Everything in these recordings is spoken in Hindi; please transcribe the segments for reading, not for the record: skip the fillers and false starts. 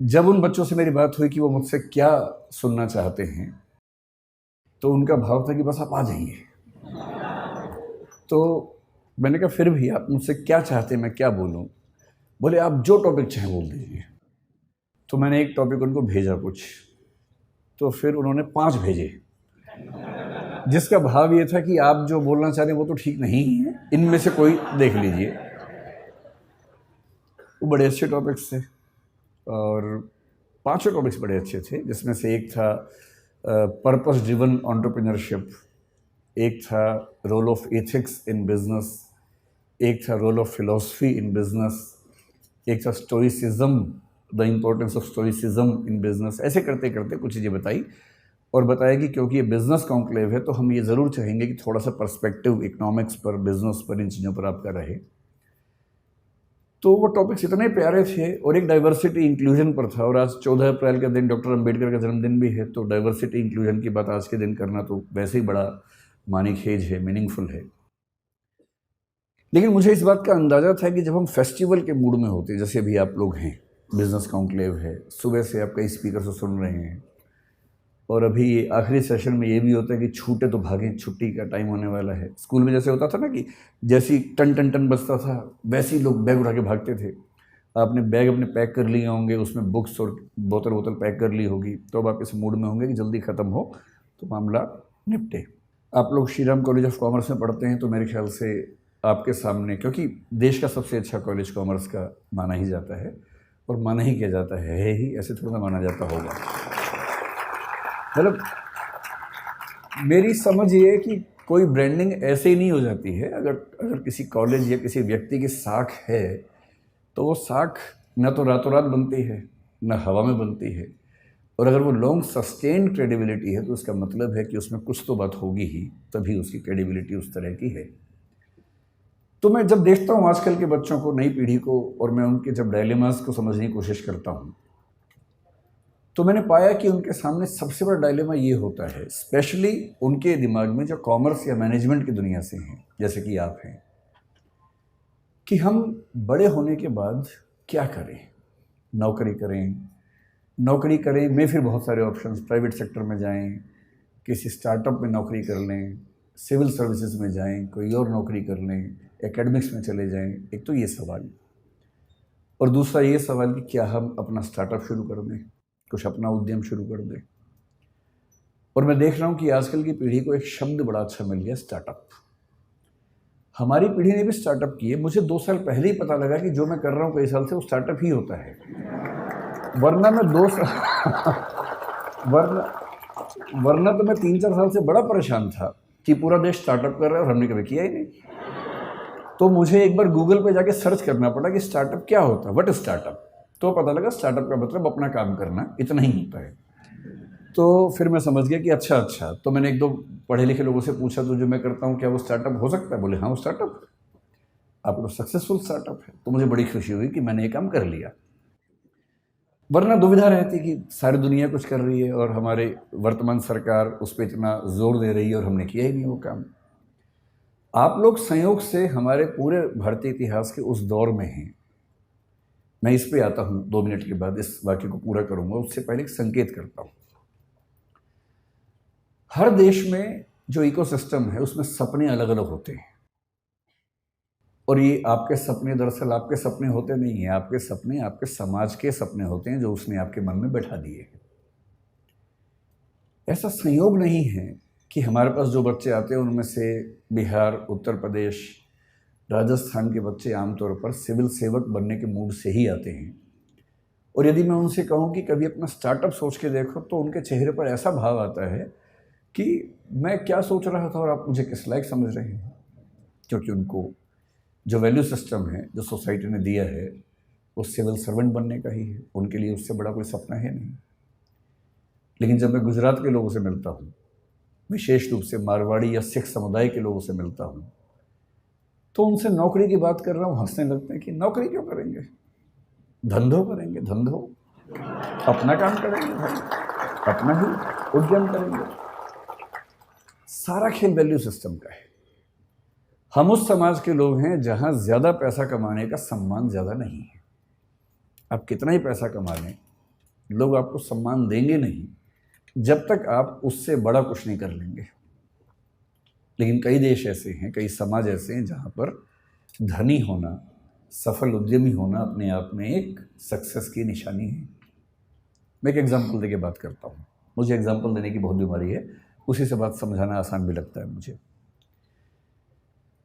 जब उन बच्चों से मेरी बात हुई कि वो मुझसे क्या सुनना चाहते हैं, तो उनका भाव था कि बस आप आ जाइए। तो मैंने कहा फिर भी आप मुझसे क्या चाहते हैं, मैं क्या बोलूं? बोले आप जो टॉपिक चाहें बोल दीजिए। तो मैंने एक टॉपिक उनको भेजा कुछ, तो फिर उन्होंने 5 भेजे, जिसका भाव ये था कि आप जो बोलना चाह रहे हैं वो तो ठीक नहीं है, इनमें से कोई देख लीजिए। वो बड़े अच्छे टॉपिक्स थे और 5 टॉपिक्स बड़े अच्छे थे, जिसमें से एक था पर्पस ड्रिवन एंटरप्रेन्योरशिप, एक था role of ethics in business, एक था role of philosophy in business, एक था stoicism, the importance of stoicism in business. ऐसे करते करते कुछ चीज़ें बताई और बताया कि क्योंकि ये बिजनेस कॉन्क्लेव है तो हम ये ज़रूर चाहेंगे कि थोड़ा सा पर्सपेक्टिव इकोनॉमिक्स पर, बिजनेस पर, इन चीज़ों पर आपका रहे। तो वो टॉपिक्स इतने प्यारे थे और एक डाइवर्सिटी इंक्लूजन पर था, और आज 14 अप्रैल का दिन डॉक्टर अंबेडकर का जन्मदिन भी है, तो डाइवर्सिटी इंक्लूजन की बात आज के दिन करना तो वैसे ही बड़ा मानीखेज है, मीनिंगफुल है। लेकिन मुझे इस बात का अंदाज़ा था कि जब हम फेस्टिवल के मूड में होते, जैसे अभी आप लोग हैं, बिजनेस कॉन्क्लेव है, सुबह से आप कई स्पीकर से सुन रहे हैं, और अभी आखिरी सेशन में ये भी होता है कि छूटे तो भागें, छुट्टी का टाइम होने वाला है। स्कूल में जैसे होता था ना कि जैसी टन टन टन बजता था वैसे ही लोग बैग उठा के भागते थे। आपने बैग अपने पैक कर लिए होंगे, उसमें बुक्स और बोतल पैक कर ली होगी, तो अब आप इस मूड में होंगे कि जल्दी ख़त्म हो तो मामला निपटे। आप लोग Shri Ram college of commerce में पढ़ते हैं, तो मेरे ख्याल से आपके सामने, क्योंकि देश का सबसे अच्छा कॉलेज कॉमर्स का माना ही जाता है, और माना ही किया जाता है ही, ऐसे थोड़ा माना जाता होगा। मतलब मेरी समझ ये है कि कोई ब्रांडिंग ऐसे ही नहीं हो जाती है। अगर किसी कॉलेज या किसी व्यक्ति की साख है, तो वो साख न तो रातों रात बनती है, न हवा में बनती है, और अगर वो लॉन्ग सस्टेन्ड क्रेडिबिलिटी है तो उसका मतलब है कि उसमें कुछ तो बात होगी ही, तभी उसकी क्रेडिबिलिटी उस तरह की है। तो मैं जब देखता हूँ आजकल के बच्चों को, नई पीढ़ी को, और मैं उनके जब डायलेमास को समझने की कोशिश करता हूँ, तो मैंने पाया कि उनके सामने सबसे बड़ा डायलेमा ये होता है, स्पेशली उनके दिमाग में जो कॉमर्स या मैनेजमेंट की दुनिया से हैं, जैसे कि आप हैं, कि हम बड़े होने के बाद क्या करें। नौकरी करें में फिर बहुत सारे ऑप्शंस, प्राइवेट सेक्टर में जाएं, किसी स्टार्टअप में नौकरी कर लें, सिविल सर्विसेज में जाएं, कोई और नौकरी कर लें, एकेडमिक्स में चले जाएं। एक तो ये सवाल, और दूसरा ये सवाल कि क्या हम अपना स्टार्टअप शुरू कर दें, कुछ अपना उद्यम शुरू कर दें। और मैं देख रहा हूँ कि आजकल की पीढ़ी को एक शब्द बड़ा अच्छा मिल गया, स्टार्टअप। हमारी पीढ़ी ने भी स्टार्टअप किए। मुझे 2 साल पहले ही पता लगा कि जो मैं कर रहा हूँ कई साल से वो स्टार्टअप ही होता है, वरना मैं 2 साल वरना तो मैं 3-4 साल से बड़ा परेशान था कि पूरा देश स्टार्टअप कर रहा है और हमने कभी किया ही नहीं। तो मुझे एक बार गूगल पे जाके सर्च करना पड़ा कि स्टार्टअप क्या होता है, व्हाट इज स्टार्टअप। तो पता लगा स्टार्टअप का मतलब अपना काम करना, इतना ही होता है। तो फिर मैं समझ गया कि अच्छा। तो मैंने 1-2 पढ़े लिखे लोगों से पूछा, तो जो मैं करता हूँ क्या वो स्टार्टअप हो सकता है? बोले हाँ वो स्टार्टअप, आपको तो सक्सेसफुल स्टार्टअप है। तो मुझे बड़ी खुशी हुई कि मैंने ये काम कर लिया, वरना दुविधा रहती कि सारी दुनिया कुछ कर रही है और हमारे वर्तमान सरकार उस पर इतना जोर दे रही है और हमने किया ही नहीं वो काम। आप लोग संयोग से हमारे पूरे भारतीय इतिहास के उस दौर में हैं। मैं इस पे आता हूँ 2 मिनट के बाद, इस वाक्य को पूरा करूंगा, उससे पहले एक संकेत करता हूँ। हर देश में जो इकोसिस्टम है उसमें सपने अलग अलग होते हैं, और ये आपके सपने दरअसल आपके सपने होते नहीं हैं। आपके सपने आपके समाज के सपने होते हैं जो उसने आपके मन में बैठा दिए। ऐसा संयोग नहीं है कि हमारे पास जो बच्चे आते हैं उनमें से बिहार, उत्तर प्रदेश, राजस्थान के बच्चे आमतौर पर सिविल सेवक बनने के मूड से ही आते हैं। और यदि मैं उनसे कहूँ कि कभी अपना स्टार्टअप सोच के देखो, तो उनके चेहरे पर ऐसा भाव आता है कि मैं क्या सोच रहा था और आप मुझे किस लायक समझ रहे हैं। क्योंकि उनको जो वैल्यू सिस्टम है जो सोसाइटी ने दिया है वो सिविल सर्वेंट बनने का ही है, उनके लिए उससे बड़ा कोई सपना है नहीं। लेकिन जब मैं गुजरात के लोगों से मिलता हूँ, विशेष रूप से मारवाड़ी या सिख समुदाय के लोगों से मिलता हूँ, तो उनसे नौकरी की बात कर रहा हूँ, हंसने लगते हैं कि नौकरी क्यों करेंगे, धंधो करेंगे, धंधो, अपना काम करेंगे भाई, अपना ही उद्यम करेंगे। सारा खेल वैल्यू सिस्टम का है। हम उस समाज के लोग हैं जहां ज्यादा पैसा कमाने का सम्मान ज्यादा नहीं है। आप कितना ही पैसा कमा लें, लोग आपको सम्मान देंगे नहीं जब तक आप उससे बड़ा कुछ नहीं कर लेंगे। लेकिन कई देश ऐसे हैं, कई समाज ऐसे हैं जहाँ पर धनी होना, सफल उद्यमी होना अपने आप में एक सक्सेस की निशानी है। मैं एक एग्जाम्पल देके बात करता हूँ। मुझे एग्जाम्पल देने की बहुत बीमारी है, उसी से बात समझाना आसान भी लगता है मुझे।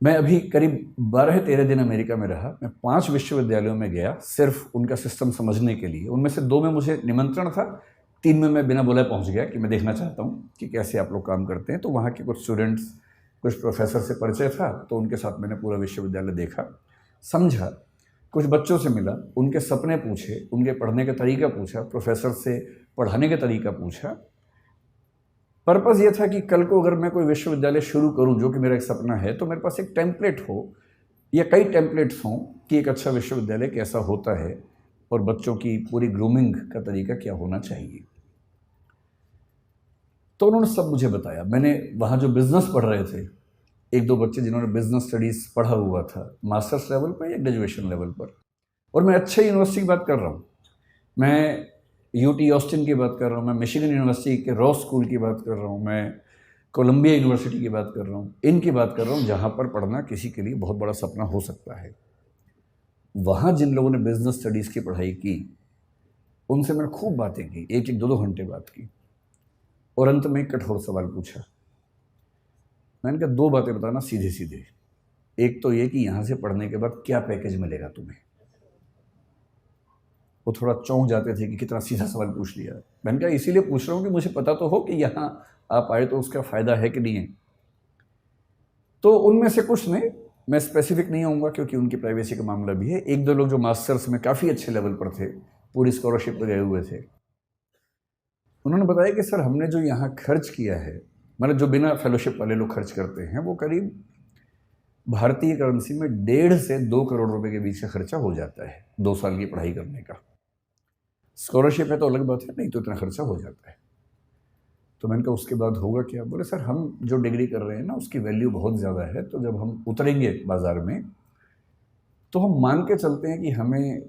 मैं अभी करीब 12-13 दिन अमेरिका में रहा। मैं 5 विश्वविद्यालयों में गया सिर्फ उनका सिस्टम समझने के लिए। उनमें से 2 में मुझे निमंत्रण था, 3 में मैं बिना बुलाए पहुंच गया कि मैं देखना चाहता हूं कि कैसे आप लोग काम करते हैं। तो वहाँ के कुछ स्टूडेंट्स, कुछ प्रोफेसर से परिचय था, तो उनके साथ मैंने पूरा विश्वविद्यालय देखा, समझा। कुछ बच्चों से मिला, उनके सपने पूछे, उनके पढ़ने का तरीका पूछा, प्रोफेसर से पढ़ाने का तरीका पूछा। पर्पज़ ये था कि कल को अगर मैं कोई विश्वविद्यालय शुरू करूं, जो कि मेरा एक सपना है, तो मेरे पास एक टेम्पलेट हो या कई टेम्पलेट्स हों कि एक अच्छा विश्वविद्यालय कैसा होता है और बच्चों की पूरी ग्रूमिंग का तरीका क्या होना चाहिए। तो उन्होंने सब मुझे बताया। मैंने वहाँ जो बिज़नेस पढ़ रहे थे, 1-2 बच्चे जिन्होंने बिज़नेस स्टडीज़ पढ़ा हुआ था, मास्टर्स लेवल पर या ग्रेजुएशन लेवल पर, और मैं अच्छे यूनिवर्सिटी की बात कर रहा हूँ, मैं यूटी ऑस्टिन की बात कर रहा हूँ, मैं मिशिगन यूनिवर्सिटी के रॉस स्कूल की बात कर रहा हूँ, मैं कोलंबिया यूनिवर्सिटी की बात कर रहा हूँ, इनकी बात कर रहा हूँ जहाँ पर पढ़ना किसी के लिए बहुत बड़ा सपना हो सकता है। वहाँ जिन लोगों ने बिज़नेस स्टडीज़ की पढ़ाई की, उनसे मैंने खूब बातें की, 1-1, 2-2 घंटे बात की, और अंत में एक कठोर सवाल पूछा। मैंने कहा 2 बातें बताना सीधे सीधे। एक तो ये कि यहाँ से पढ़ने के बाद क्या पैकेज मिलेगा तुम्हें। वो थोड़ा चौंक जाते थे कि कितना सीधा सवाल पूछ लिया। मैंने कहा इसीलिए पूछ रहा हूँ कि मुझे पता तो हो कि यहाँ आप आए तो उसका फ़ायदा है कि नहीं है। तो उनमें से कुछ ने, मैं स्पेसिफिक नहीं होऊंगा क्योंकि उनकी प्राइवेसी का मामला भी है, 1-2 लोग जो मास्टर्स में काफ़ी अच्छे लेवल पर थे, पूरी स्कॉलरशिप पर गए हुए थे, उन्होंने बताया कि सर हमने जो यहाँ खर्च किया है, मतलब जो बिना फेलोशिप वाले लोग खर्च करते हैं, वो करीब भारतीय करेंसी में 1.5 से 2 करोड़ रुपए के बीच का खर्चा हो जाता है 2 साल की पढ़ाई करने का। स्कॉलरशिप है तो अलग बात है, नहीं तो इतना खर्चा हो जाता है। तो मैंने कहा उसके बाद होगा क्या? बोले सर हम जो डिग्री कर रहे हैं ना, उसकी वैल्यू बहुत ज़्यादा है, तो जब हम उतरेंगे बाज़ार में तो हम मान के चलते हैं कि हमें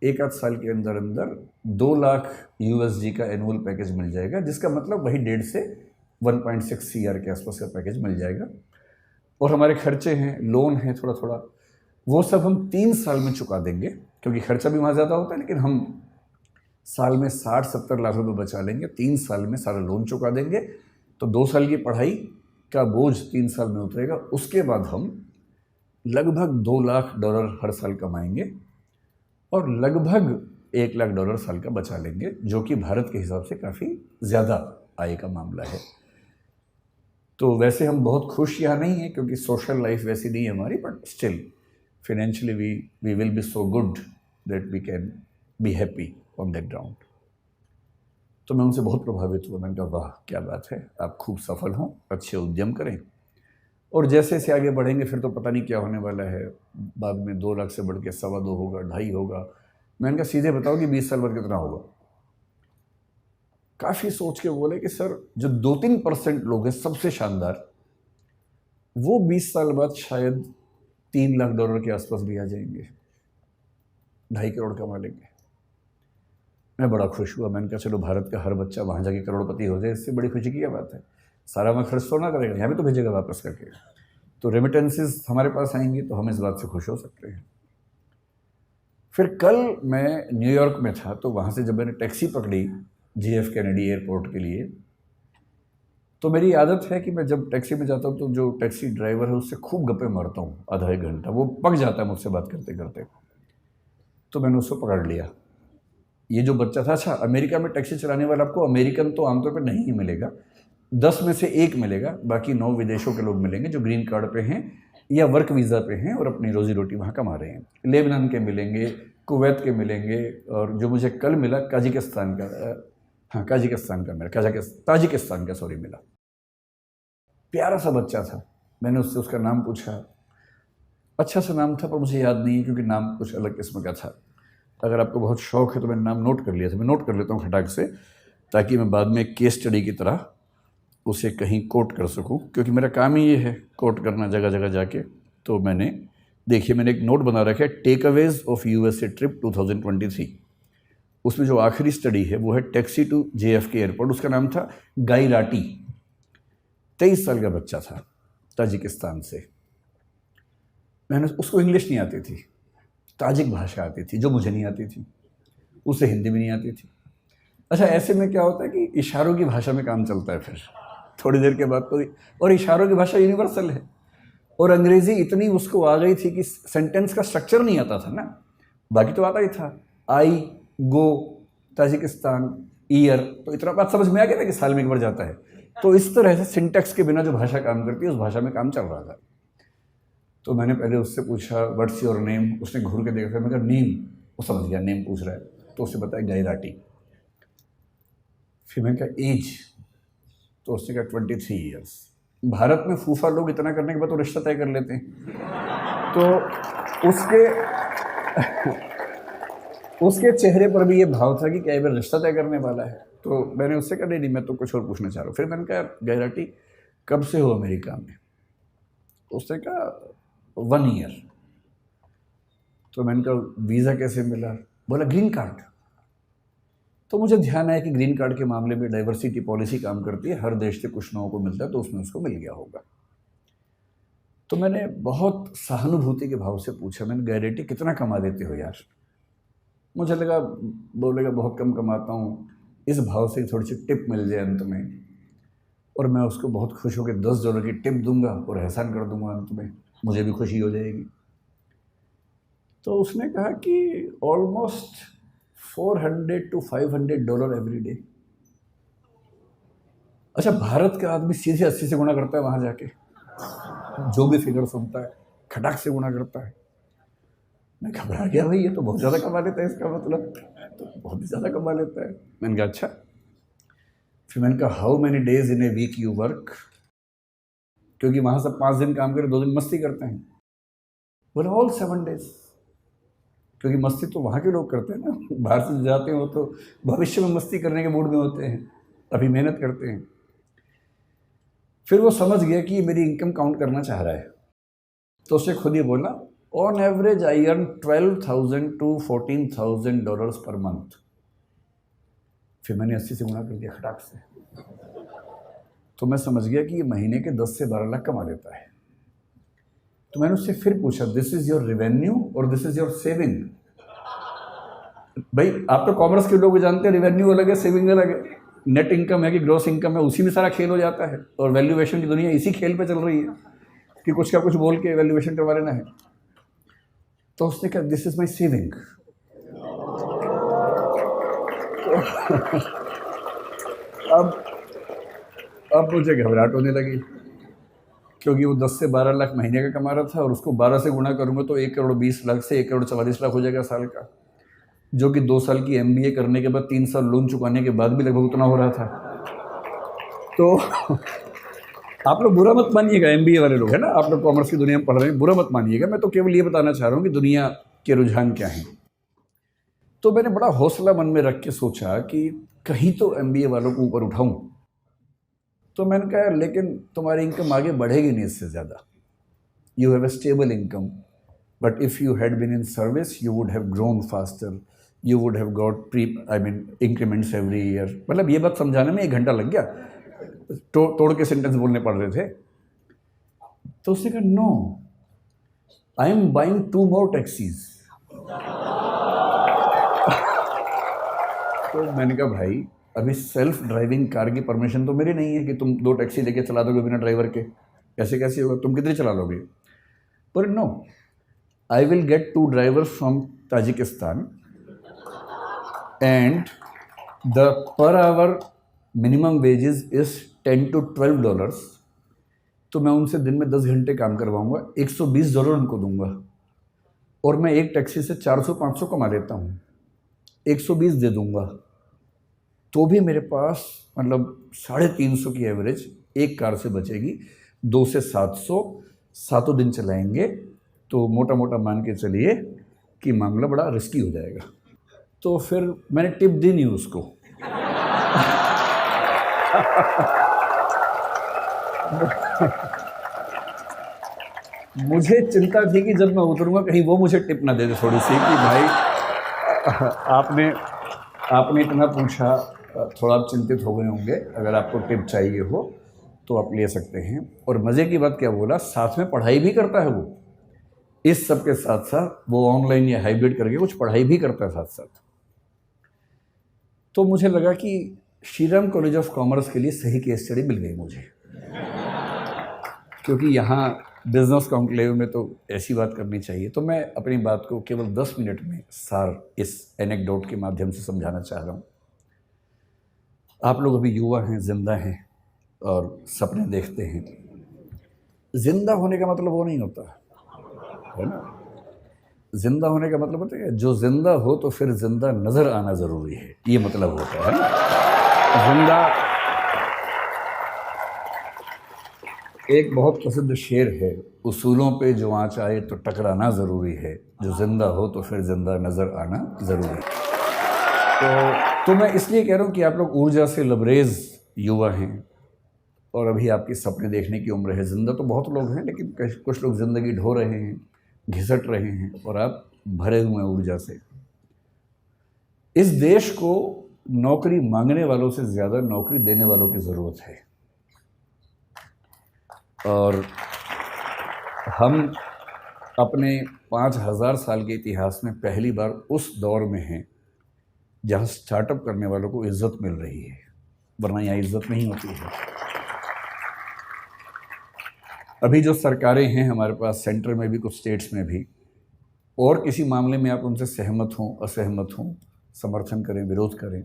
1-8 साल के अंदर अंदर 2 लाख USD का एनुअल पैकेज मिल जाएगा, जिसका मतलब वही 1.5 से 1.6 CR के आसपास का पैकेज मिल जाएगा। और हमारे खर्चे हैं, लोन है थोड़ा थोड़ा, वो सब हम 3 साल में चुका देंगे, क्योंकि खर्चा भी वहाँ ज़्यादा होता है, लेकिन हम साल में 60-70 लाख रुपए बचा लेंगे, 3 साल में सारा लोन चुका देंगे, तो 2 साल की पढ़ाई का बोझ 3 साल में उतरेगा। उसके बाद हम लगभग $2 लाख हर साल कमाएंगे और लगभग $1 लाख साल का बचा लेंगे, जो कि भारत के हिसाब से काफ़ी ज़्यादा आय का मामला है। तो वैसे हम बहुत खुश यहाँ नहीं हैं क्योंकि सोशल लाइफ वैसी नहीं है हमारी, but still financially we will be so good that we can be happy on that ground. तो मैं उनसे बहुत प्रभावित हुआ। मैंने कहा वाह क्या बात है, आप खूब सफल हों, अच्छे उद्यम करें, और जैसे जैसे आगे बढ़ेंगे फिर तो पता नहीं क्या होने वाला है, बाद में 2 लाख से बढ़ के 2.25 होगा, 2.5 होगा। मैंने कहा सीधे बताओ कि 20 साल बाद कितना होगा। काफ़ी सोच के बोले कि सर जो 2-3% लोग हैं सबसे शानदार, वो 20 साल बाद शायद $3 लाख के आसपास भी आ जाएंगे, 2.5 करोड़ कमा लेंगे। मैं बड़ा खुश हुआ। मैंने कहा चलो भारत का हर बच्चा वहाँ जाके करोड़पति हो जाए, इससे बड़ी खुशी की क्या बात है। सारा मैं खर्च तो ना करेगा, यहाँ भी तो भेजेगा वापस करके, तो रेमिटेंसेस हमारे पास आएंगी, तो हम इस बात से खुश हो सकते हैं। फिर कल मैं न्यूयॉर्क में था, तो वहाँ से जब मैंने टैक्सी पकड़ी JF कैनेडी एयरपोर्ट के लिए, तो मेरी आदत है कि मैं जब टैक्सी में जाता हूँ तो जो टैक्सी ड्राइवर है उससे खूब गप्पे मारता हूँ आधा 1 घंटा, वो पक जाता है मुझसे बात करते करते। तो मैंने उसको पकड़ लिया। ये जो बच्चा था, अच्छा अमेरिका में टैक्सी चलाने वाला आपको अमेरिकन तो आमतौर पर नहीं ही मिलेगा, 10 में से 1 मिलेगा, बाकी 9 विदेशों के लोग मिलेंगे जो ग्रीन कार्ड पे हैं या वर्क वीज़ा पे हैं और अपनी रोजी रोटी वहाँ कमा रहे हैं। लेबनान के मिलेंगे, कुवैत के मिलेंगे, और जो मुझे कल मिला काजिकिस्तान का, हाँ काजिकिस्तान का मिला, ताजिकिस्तान का सॉरी मिला। प्यारा सा बच्चा था। मैंने उससे उसका नाम पूछा, अच्छा सा नाम था पर मुझे याद नहीं है क्योंकि नाम कुछ अलग किस्म का था। अगर आपको बहुत शौक है तो मैंने नाम नोट कर लिया था, मैं नोट कर लेता हूँ खटाक से, ताकि मैं बाद में केस स्टडी की तरह उसे कहीं कोट कर सकूं, क्योंकि मेरा काम ही ये है कोट करना जगह जगह जाके। तो मैंने देखिए, मैंने एक नोट बना रखा है, टेकअवेज ऑफ USA ट्रिप 2023। उसमें जो आखिरी स्टडी है वो है टैक्सी टू JFK एयरपोर्ट। उसका नाम था गाई राटी। 23 साल का बच्चा था, ताजिकिस्तान से। मैंने उसको इंग्लिश नहीं आती थी, ताजिक भाषा आती थी जो मुझे नहीं आती थी, उसे हिंदी भी नहीं आती थी। अच्छा, ऐसे में क्या होता है कि इशारों की भाषा में काम चलता है फिर थोड़ी देर के बाद तो। और इशारों की भाषा यूनिवर्सल है, और अंग्रेज़ी इतनी उसको आ गई थी कि सेंटेंस का स्ट्रक्चर नहीं आता था ना, बाकी तो आता ही था। आई, गो, ताजिकिस्तान, ईयर, तो इतना बात समझ में आ गया था कि साल में एक बार जाता है। तो इस तरह से सिंटेक्स के बिना जो भाषा काम करती है उस भाषा में काम चल रहा था। तो मैंने पहले उससे पूछा व्हाट्स योर नेम। उसने घूर के देखा, मैं कहा नेम, वो समझ गया नेम पूछ रहा है, तो उससे बताया गाई राटी। फिर मैंने कहा एज, तो उसने कहा 23 ईयर्स। भारत में फूफा लोग इतना करने के बाद तो रिश्ता तय कर लेते हैं, तो उसके चेहरे पर भी ये भाव था कि क्या ये रिश्ता तय करने वाला है। तो मैंने उससे कहा नहीं, मैं तो कुछ और पूछना चाह रहा हूँ। फिर मैंने कहा गाई राटी कब से हो अमेरिका में? तो उसने कहा 1 ईयर। तो मैंने कहा वीज़ा कैसे मिला? बोला ग्रीन कार्ड। तो मुझे ध्यान आया कि ग्रीन कार्ड के मामले में डाइवर्सिटी पॉलिसी काम करती है, हर देश से कुछ लोगों को मिलता है, तो उसमें उसको मिल गया होगा। तो मैंने बहुत सहानुभूति के भाव से पूछा, मैंने गाई राटी कितना कमा देते हो यार? मुझे लगा बोलेगा बहुत कम कमाता हूँ, इस भाव से थोड़ी सी टिप मिल जाए अंत में, और मैं उसको बहुत खुश होकर $10 की टिप दूंगा और एहसान कर दूंगा अंत में, मुझे भी खुशी हो जाएगी। तो उसने कहा कि ऑलमोस्ट $400 to $500 एवरी डे। अच्छा, भारत का आदमी सीधे 80 से गुणा करता है वहाँ जाके, जो भी फिगर सुनता है खटाक से गुणा करता है। मैं घबरा गया, भाई ये तो बहुत ज़्यादा कमा लेता है, इसका मतलब तो बहुत ही ज़्यादा कमा लेता है। मैंने कहा अच्छा। फिर मैंने कहा how many days in a week you work? क्योंकि वहाँ सब 5 दिन काम करें, 2 दिन मस्ती करते हैं। बोला ऑल 7 डेज, क्योंकि मस्ती तो वहाँ के लोग करते हैं ना, बाहर से जाते हो तो भविष्य में मस्ती करने के मूड में होते हैं, अभी मेहनत करते हैं। फिर वो समझ गया कि मेरी इनकम काउंट करना चाह रहा है, तो उसने खुद ही बोला on average I earn $12,000 to $14,000 per month. फिर मैंने 80 से गुणा कर दिया खटाक से, तो मैं समझ गया कि ये महीने के 10 से 12 लाख कमा लेता है। तो मैंने उससे फिर पूछा दिस इज योर रेवेन्यू और दिस इज योर सेविंग? भाई आप तो कॉमर्स के लोग जानते हैं, रेवेन्यू अलग है, सेविंग अलग है। नेट इनकम है कि ग्रॉस इनकम है, उसी में सारा खेल हो जाता है। और वैल्यूएशन की दुनिया इसी खेल पे चल रही है कि कुछ का कुछ बोल के वैल्यूएशन करवा लेना है। तो उसने कहा दिस इज माई सेविंग। अब मुझे घबराहट होने लगी, क्योंकि वो 10 से 12 लाख महीने का कमा रहा था, और उसको 12 से गुणा करूंगा तो 1,20,00,000 से 1,44,00,000 हो जाएगा साल का, जो कि 2 साल की MBA करने के बाद 3 साल लोन चुकाने के बाद भी लगभग उतना हो रहा था। तो आप लोग बुरा मत मानिएगा, MBA वाले लोग है ना, आप लोग कॉमर्स की दुनिया में पढ़ रहे हैं, बुरा मत मानिएगा। मैं तो केवल ये बताना चाह रहा हूँ कि दुनिया के रुझान क्या हैं। तो मैंने बड़ा हौसला मन में रख के सोचा कि कहीं तो MBA वालों को ऊपर उठाऊं। तो मैंने कहा लेकिन तुम्हारी इनकम आगे बढ़ेगी नहीं इससे ज़्यादा। You have a stable income, but if you had been in service you would have grown faster, you would have got increments every year. मतलब ये बात समझाने में 1 घंटा लग गया, तोड़ के सेंटेंस बोलने पड़ रहे थे। तो उसने कहा no, I am buying 2 more taxis. तो मैंने कहा भाई अभी सेल्फ ड्राइविंग कार की परमिशन तो मेरी नहीं है कि तुम 2 टैक्सी लेके चला दोगे बिना ड्राइवर के, ऐसे कैसे होगा, तुम कितनी चला लोगे? पर no, I will get 2 drivers from Tajikistan and the per hour minimum wages is $10 to $12। तो मैं उनसे दिन में 10 घंटे काम करवाऊंगा, $120 उनको दूंगा, और मैं एक टैक्सी से 400-500 कमा लेता हूँ, 120 दे दूंगा, तो भी मेरे पास मतलब 350 की एवरेज एक कार से बचेगी। 2 से 700, 7 दिन चलाएंगे, तो मोटा मोटा मान के चलिए कि मामला बड़ा रिस्की हो जाएगा। तो फिर मैंने टिप दी नहीं उसको। मुझे चिंता थी कि जब मैं उतरूंगा कहीं वो मुझे टिप ना दे दे थोड़ी सी कि भाई आपने इतना पूछा, थोड़ा आप चिंतित हो गए होंगे। अगर आपको टिप चाहिए हो तो आप ले सकते हैं। और मज़े की बात क्या बोला, साथ में पढ़ाई भी करता है वो। इस सब के साथ साथ वो ऑनलाइन या हाइब्रिड करके कुछ पढ़ाई भी करता है साथ साथ। तो मुझे लगा कि श्रीराम कॉलेज ऑफ कॉमर्स के लिए सही केस स्टडी मिल गई मुझे, क्योंकि यहाँ बिजनेस कॉन्क्लेव में तो ऐसी बात करनी चाहिए। तो मैं अपनी बात को केवल 10 मिनट में सार इस एनेक्डोट के माध्यम से समझाना चाह रहा हूँ। आप लोग अभी युवा हैं, जिंदा हैं और सपने देखते हैं। जिंदा होने का मतलब वो नहीं होता है ना। जिंदा होने का मतलब होता है जो जिंदा हो तो फिर जिंदा नजर आना जरूरी है, ये मतलब होता है ना। जिंदा, एक बहुत प्रसिद्ध शेर है, उसूलों पे जो आँच आए तो टकराना ज़रूरी है, जो जिंदा हो तो फिर जिंदा नज़र आना ज़रूरी है। तो मैं इसलिए कह रहा हूँ कि आप लोग ऊर्जा से लबरेज युवा हैं और अभी आपके सपने देखने की उम्र है। जिंदा तो बहुत लोग हैं, लेकिन कुछ लोग ज़िंदगी ढो रहे हैं, घिसट रहे हैं, और आप भरे हुए हैं ऊर्जा से। इस देश को नौकरी मांगने वालों से ज़्यादा नौकरी देने वालों की ज़रूरत है। और हम अपने 5000 साल के इतिहास में पहली बार उस दौर में हैं जहाँ स्टार्टअप करने वालों को इज्जत मिल रही है, वरना यहाँ इज्जत नहीं होती है। अभी जो सरकारें हैं हमारे पास, सेंटर में भी, कुछ स्टेट्स में भी, और किसी मामले में आप उनसे सहमत हों, असहमत हों, समर्थन करें, विरोध करें,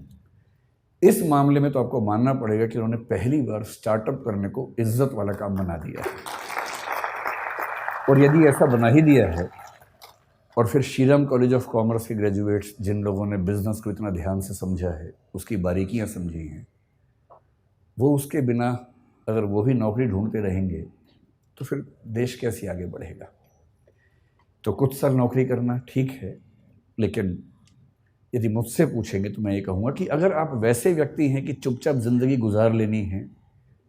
इस मामले में तो आपको मानना पड़ेगा कि उन्होंने पहली बार स्टार्टअप करने को इज्जत वाला काम बना दिया है। और यदि ऐसा बना ही दिया है, और फिर श्रीराम कॉलेज ऑफ कॉमर्स के ग्रेजुएट्स जिन लोगों ने बिजनेस को इतना ध्यान से समझा है, उसकी बारीकियां समझी हैं, वो उसके बिना अगर वो भी नौकरी ढूंढते रहेंगे तो फिर देश कैसे आगे बढ़ेगा। तो कुछ साल नौकरी करना ठीक है, लेकिन यदि मुझसे पूछेंगे तो मैं ये कहूँगा कि अगर आप वैसे व्यक्ति हैं कि चुपचाप ज़िंदगी गुजार लेनी है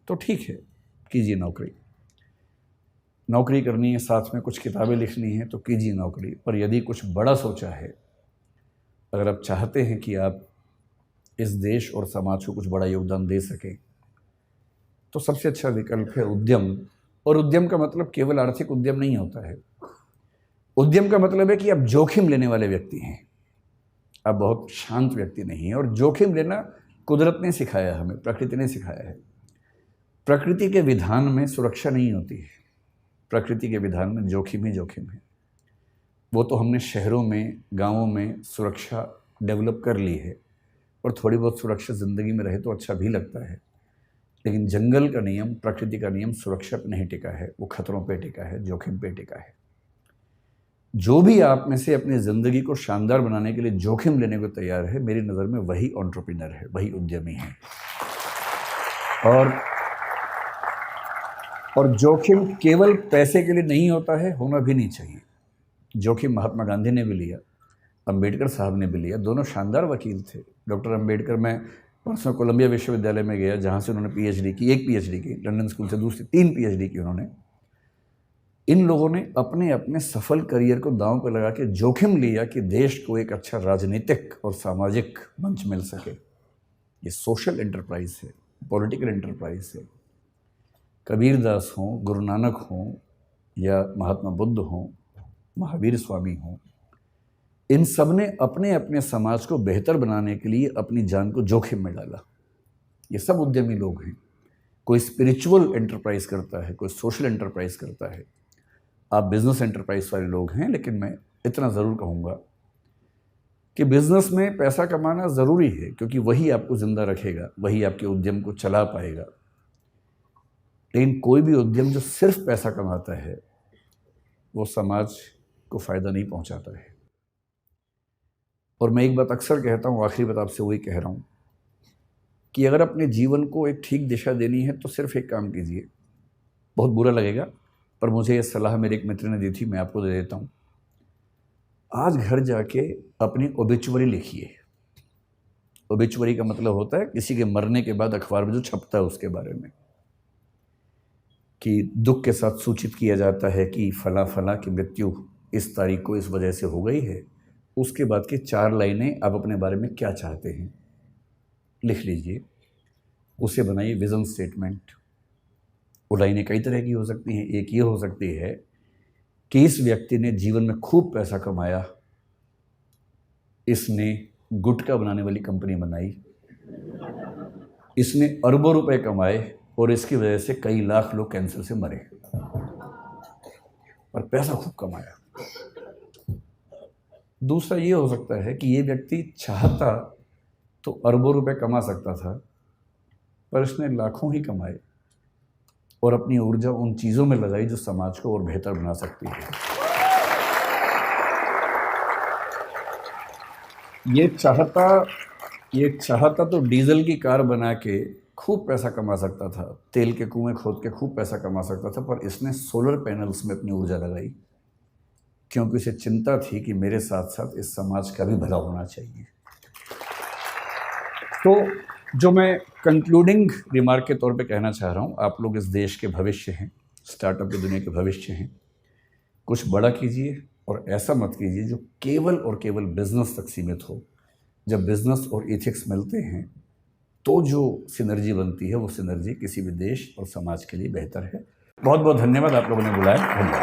तो ठीक है, कीजिए नौकरी। नौकरी करनी है, साथ में कुछ किताबें लिखनी है तो कीजिए नौकरी। पर यदि कुछ बड़ा सोचा है, अगर आप चाहते हैं कि आप इस देश और समाज को कुछ बड़ा योगदान दे सकें, तो सबसे अच्छा विकल्प है उद्यम। और उद्यम का मतलब केवल आर्थिक उद्यम नहीं होता है। उद्यम का मतलब है कि आप जोखिम लेने वाले व्यक्ति हैं, आप बहुत शांत व्यक्ति नहीं हैं। और जोखिम लेना कुदरत ने सिखाया, हमें प्रकृति ने सिखाया है। प्रकृति के विधान में सुरक्षा नहीं होती है, प्रकृति के विधान में जोखिम ही जोखिम है। वो तो हमने शहरों में, गांवों में सुरक्षा डेवलप कर ली है, और थोड़ी बहुत सुरक्षा ज़िंदगी में रहे तो अच्छा भी लगता है। लेकिन जंगल का नियम, प्रकृति का नियम सुरक्षा पर नहीं टिका है, वो खतरों पे टिका है, जोखिम पे टिका है। जो भी आप में से अपनी ज़िंदगी को शानदार बनाने के लिए जोखिम लेने को तैयार है, मेरी नज़र में वही एंटरप्रेन्योर है, वही उद्यमी है। और जोखिम केवल पैसे के लिए नहीं होता है, होना भी नहीं चाहिए। जोखिम महात्मा गांधी ने भी लिया, अंबेडकर साहब ने भी लिया, दोनों शानदार वकील थे। डॉक्टर अंबेडकर, मैं परसों कोलंबिया विश्वविद्यालय में गया जहाँ से उन्होंने पीएचडी की, एक पीएचडी की, लंदन स्कूल से दूसरी 3 पीएचडी की उन्होंने। इन लोगों ने अपने अपने सफल करियर को दांव पर लगा के जोखिम लिया कि देश को एक अच्छा राजनीतिक और सामाजिक मंच मिल सके। ये सोशल एंटरप्राइज है, पॉलिटिकल एंटरप्राइज है। कबीरदास हों, गुरु नानक हों, या महात्मा बुद्ध हों, महावीर स्वामी हों, इन सब ने अपने अपने समाज को बेहतर बनाने के लिए अपनी जान को जोखिम में डाला। ये सब उद्यमी लोग हैं। कोई स्पिरिचुअल एंटरप्राइज करता है, कोई सोशल एंटरप्राइज करता है। आप बिजनेस एंटरप्राइज वाले लोग हैं, लेकिन मैं इतना ज़रूर कहूँगा कि बिजनेस में पैसा कमाना ज़रूरी है, क्योंकि वही आपको ज़िंदा रखेगा, वही आपके उद्यम को चला पाएगा। लेकिन कोई भी उद्यम जो सिर्फ पैसा कमाता है, वो समाज को फ़ायदा नहीं पहुंचाता है। और मैं एक बात अक्सर कहता हूँ, आखिरी बात आपसे वही कह रहा हूँ, कि अगर अपने जीवन को एक ठीक दिशा देनी है तो सिर्फ एक काम कीजिए। बहुत बुरा लगेगा, पर मुझे ये सलाह मेरे एक मित्र ने दी थी, मैं आपको दे देता हूँ। आज घर जाके अपनी ओबिचुअरी लिखिए। ओबिचुअरी का मतलब होता है किसी के मरने के बाद अखबार में जो छपता है उसके बारे में, कि दुख के साथ सूचित किया जाता है कि फला फला की मृत्यु इस तारीख को इस वजह से हो गई है, उसके बाद की 4 लाइनें आप अपने बारे में क्या चाहते हैं लिख लीजिए, उसे बनाइए विज़न स्टेटमेंट। वो लाइनें कई तरह की हो सकती हैं। एक ये हो सकती है कि इस व्यक्ति ने जीवन में खूब पैसा कमाया, इसने गुटखा बनाने वाली कंपनी बनाई, इसने अरबों रुपए कमाए और इसकी वजह से कई लाख लोग कैंसर से मरे, और पैसा खूब कमाया। दूसरा ये हो सकता है कि ये व्यक्ति चाहता तो अरबों रुपए कमा सकता था, पर इसने लाखों ही कमाए और अपनी ऊर्जा उन चीज़ों में लगाई जो समाज को और बेहतर बना सकती है। ये चाहता तो डीजल की कार बना के खूब पैसा कमा सकता था, तेल के कुएं खोद के खूब पैसा कमा सकता था, पर इसने सोलर पैनल्स में अपनी ऊर्जा लगाई क्योंकि उसे चिंता थी कि मेरे साथ साथ इस समाज का भी भला होना चाहिए। तो जो मैं कंक्लूडिंग रिमार्क के तौर पे कहना चाह रहा हूँ, आप लोग इस देश के भविष्य हैं, स्टार्टअप की दुनिया के भविष्य हैं। कुछ बड़ा कीजिए और ऐसा मत कीजिए जो केवल और केवल बिजनेस तक सीमित हो। जब बिजनेस और एथिक्स मिलते हैं तो जो सिनर्जी बनती है, वो सिनर्जी किसी भी देश और समाज के लिए बेहतर है। बहुत बहुत धन्यवाद, आप लोगों ने बुलाया। धन्यवाद।